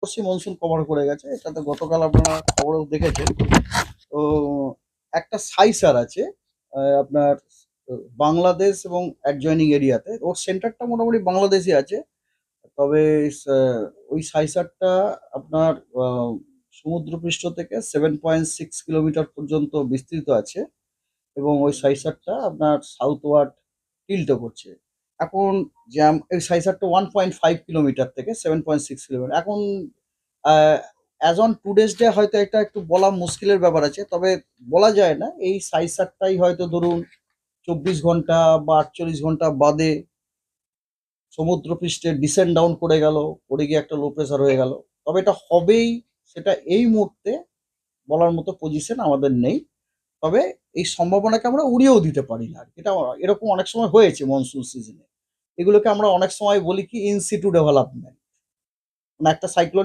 অবশ্যই monsoon cover করে গেছে, এটা তো গতকাল আপনারা খবরেও দেখেছেন। তো একটা সাইসার আছে আপনার বাংলাদেশ এবং অ্যাডজয়নিং এরিয়াতে, ওর সেন্টারটা মোটামুটি বাংলাদেশই আছে। তবে ওই সাইসারটা আপনার সমুদ্রপৃষ্ঠ থেকে 7.6 কিলোমিটার পর্যন্ত বিস্তৃত আছে এবং ওই সাইসারটা আপনার সাউথওয়ার্ড টিল্টও করছে। এখন এই সাইসারটা 1.5 কিলোমিটার থেকে 7.6 কিলোমিটার। এখন অ্যাজ অন টুডেস ডে হয়তো এটা একটু বলা মুশকিলের ব্যাপার আছে, তবে বলা যায় না এই সাইসারটাই হয়তো ধরুন 24 ঘন্টা বা 48 ঘন্টা বাদে সমুদ্রপৃষ্ঠে ডিসেন্ড ডাউন করে গেল, করে গিয়ে একটা লো প্রেসার হয়ে গেল। তবে এটা হবেই সেটা এই মুহূর্তে বলার মতো পজিশন আমাদের নেই। তবে এই সম্ভাবনাকে আমরা উড়িয়েও দিতে পারি না। এটা এরকম অনেক সময় হয়েছে মনসুন সিজনে। এগুলোকে আমরা অনেক সময় বলি কি ইন সিটু ডেভেলপমেন্ট। মানে একটা সাইক্লোনিক